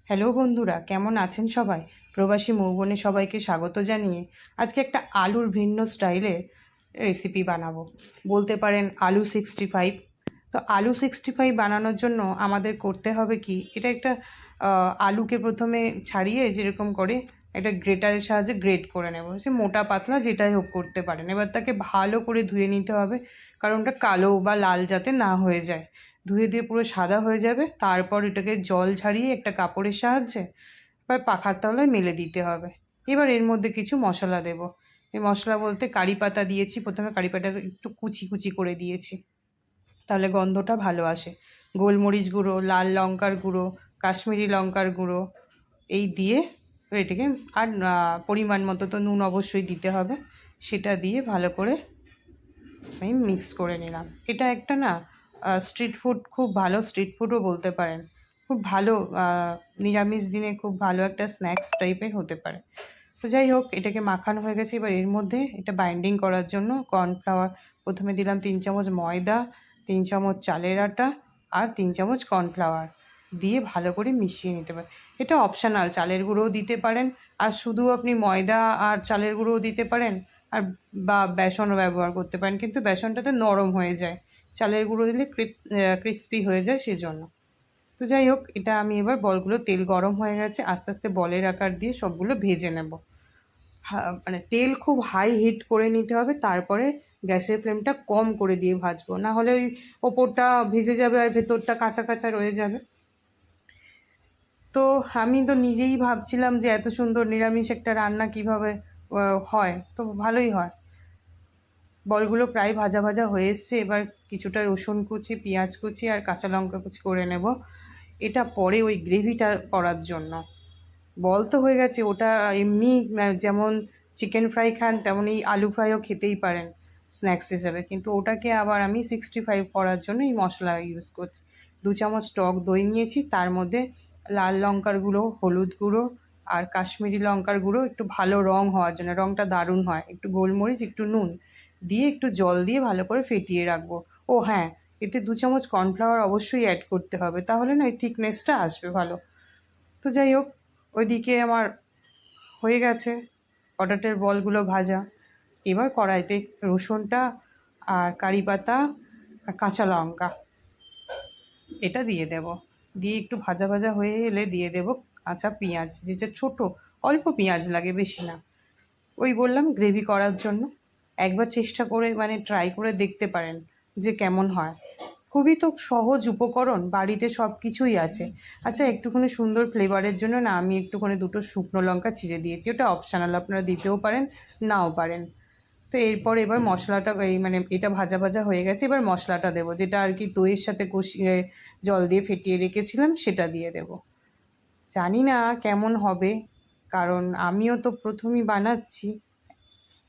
Hello বন্ধুরা, কেমন আছেন সবাই? প্রবাসী মৌবনে সবাইকে স্বাগত জানিয়ে আজকে একটা আলুর ভিন্ন স্টাইলের রেসিপি বানাবো। বলতে পারেন আলু 65। তো আলু 65 বানানোর জন্য আমাদের করতে হবে কি, এটা একটা আলুকে প্রথমে ছাড়িয়ে যেরকম করে একটা গ্রেটারের সাহায্যে গ্রেট করে নেব। সে মোটা পাতলা যেটাই হোক করতে পারেন। এবার তাকে ভালো করে ধুয়ে নিতে হবে, কারণ ওটা কালো বা লাল যাতে না হয়ে যায়। ধুয়ে দিয়ে পুরো সাদা হয়ে যাবে। তারপর এটাকে জল ঝারিয়ে একটা কাপড়ের সাহায্যে এবার পাখার তলায় মেলে দিতে হবে। এবার এর মধ্যে কিছু মশলা দেব। এই মশলা বলতে কারি পাতা দিয়েছি, প্রথমে কারি পাতাটা একটু কুচি কুচি করে দিয়েছি, তাহলে গন্ধটা ভালো আসে। গোলমরিচ গুঁড়ো, লাল লঙ্কার গুঁড়ো, কাশ্মীরি লঙ্কার গুঁড়ো এই দিয়ে এটাকে, আর পরিমাণ মতো তো নুন অবশ্যই দিতে হবে, সেটা দিয়ে ভালো করে আমি মিক্স করে নিলাম। এটা একটা না স্ট্রিট ফুড, খুব ভালো স্ট্রিট ফুডও বলতে পারেন। খুব ভালো নিরামিষ দিনে খুব ভালো একটা স্ন্যাক্স টাইপের হতে পারে। তো যাই হোক, এটাকে মাখানো হয়ে গেছে। এবার এর মধ্যে এটা বাইন্ডিং করার জন্য কর্নফ্লাওয়ার প্রথমে দিলাম 3 চামচ ময়দা, 3 চামচ চালের আটা আর 3 চামচ কর্নফ্লাওয়ার দিয়ে ভালো করে মিশিয়ে নিতে পারেন। এটা অপশানাল, চালের গুঁড়োও দিতে পারেন, আর শুধু আপনি ময়দা আর চালের গুঁড়োও দিতে পারেন, আর বা বেসনও ব্যবহার করতে পারেন, কিন্তু বেসনটাতে নরম হয়ে যায়, চালের গুঁড়ো দিলে ক্রিস্পি হয়ে যায় সেজন্য। তো যাই হোক, এটা আমি এবার বলগুলো, তেল গরম হয়ে গেছে, আস্তে আস্তে বলের আকার দিয়ে সবগুলো ভেজে নেব। মানে তেল খুব হাই হিট করে নিতে হবে, তারপরে গ্যাসের ফ্লেমটা কম করে দিয়ে ভাজবো, না হলে ওই ওপরটা ভেজে যাবে আর ভেতরটা কাঁচা কাঁচা রয়ে যাবে। তো আমি তো নিজেই ভাবছিলাম যে এত সুন্দর নিরামিষ একটা রান্না কিভাবে হয়, তো ভালোই হয়। বলগুলো প্রায় ভাজা ভাজা হয়ে এসছে। এবার কিছুটা রসুন কুচি, পেঁয়াজ কুচি আর কাঁচা লঙ্কা কুচি করে নেব, এটা পরে ওই গ্রেভিটা করার জন্য। বল তো হয়ে গেছে, ওটা এমনি যেমন চিকেন ফ্রাই খান তেমনই আলু ফ্রাইও খেতেই পারেন স্ন্যাক্স হিসেবে, কিন্তু ওটাকে আবার আমি 65 করার জন্য এই মশলা ইউজ করছি। 2 চামচ টক দই নিয়েছি, তার মধ্যে লাল লঙ্কার গুঁড়ো, হলুদ গুঁড়ো আর কাশ্মীরি লঙ্কার গুঁড়ো, একটু ভালো রং হওয়ার জন্য, রংটা দারুণ হয়, একটু গোলমরিচ, একটু নুন দিয়ে একটু জল দিয়ে ভালো করে ফেটিয়ে রাখবো। ও হ্যাঁ, এতে 2 চামচ কর্নফ্লাওয়ার অবশ্যই অ্যাড করতে হবে, তাহলে না এই থিকনেসটা আসবে ভালো। তো যাই হোক, ওইদিকে আমার হয়ে গেছে পটাটের বলগুলো ভাজা। এবার কড়াইতে রসুনটা আর কারি পাতা আর কাঁচা লঙ্কা এটা দিয়ে দেব, দিয়ে একটু ভাজা ভাজা হয়ে এলে দিয়ে দেব কাঁচা পেঁয়াজ, যেটা ছোটো, অল্প পেঁয়াজ লাগে, বেশি না। ওই বললাম গ্রেভি করার জন্য। একবার চেষ্টা করে মানে ট্রাই করে দেখতে পারেন যে কেমন হয়। খুবই তো সহজ উপকরণ, বাড়িতে সব কিছুই আছে। আচ্ছা, একটুখানি সুন্দর ফ্লেভারের জন্য না আমি একটুখানি 2টো শুকনো লঙ্কা চিড়ে দিয়েছি, ওটা অপশানাল, আপনারা দিতেও পারেন নাও পারেন। তো এবার মশলাটা মানে এটা ভাজা ভাজা হয়ে গেছে, এবার মশলাটা দেবো, যেটা আর কি দইয়ের সাথে কষিয়ে জল দিয়ে ফেটিয়ে রেখেছিলাম, সেটা দিয়ে দেবো। জানি না কেমন হবে, কারণ আমিও তো প্রথমই বানাচ্ছি,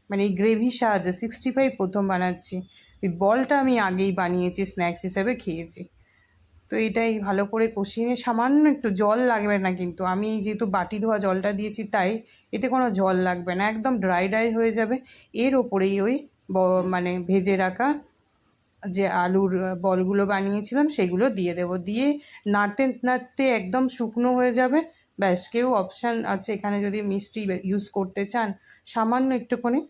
মানে এই গ্রেভির সাহায্যে 65 প্রথম বানাচ্ছি। ওই বলটা আমি আগেই বানিয়েছি, স্ন্যাক্স হিসেবে খেয়েছি। তো এটাই ভালো করে কষিয়ে নিয়ে, সামান্য একটু জল লাগবে না, কিন্তু আমি যেহেতু বাটি ধোয়া জলটা দিয়েছি তাই এতে কোনো জল লাগবে না, একদম ড্রাই ড্রাই হয়ে যাবে। এর ওপরেই ওই মানে ভেজে রাখা যে আলুর বলগুলো বানিয়েছিলাম সেগুলো দিয়ে দেবো, দিয়ে নাড়তে নাড়তে একদম শুকনো হয়ে যাবে। ব্যাস, কেউ অপশান আছে এখানে, যদি মিষ্টি ইউজ করতে চান সামান্য একটুখানি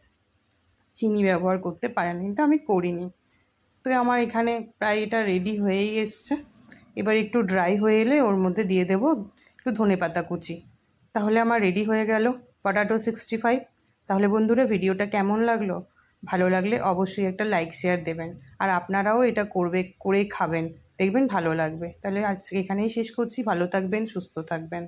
চিনি ব্যবহার করতে পারেন, কিন্তু আমি করিনি। তো আমার এখানে প্রায় এটা রেডি হয়েই এসছে। এবার একটু ড্রাই হয়ে এলে ওর মধ্যে দিয়ে দেবো একটু ধনেপাতা কুচি, তাহলে আমার রেডি হয়ে গেল পটাটো 65। তাহলে বন্ধুরা, ভিডিওটা কেমন লাগলো? ভালো লাগলে অবশ্যই একটা লাইক শেয়ার দেবেন, আর আপনারাও এটা করে খাবেন, দেখবেন ভালো লাগবে। তাহলে আজকে এখানেই শেষ করছি, ভালো থাকবেন, সুস্থ থাকবেন।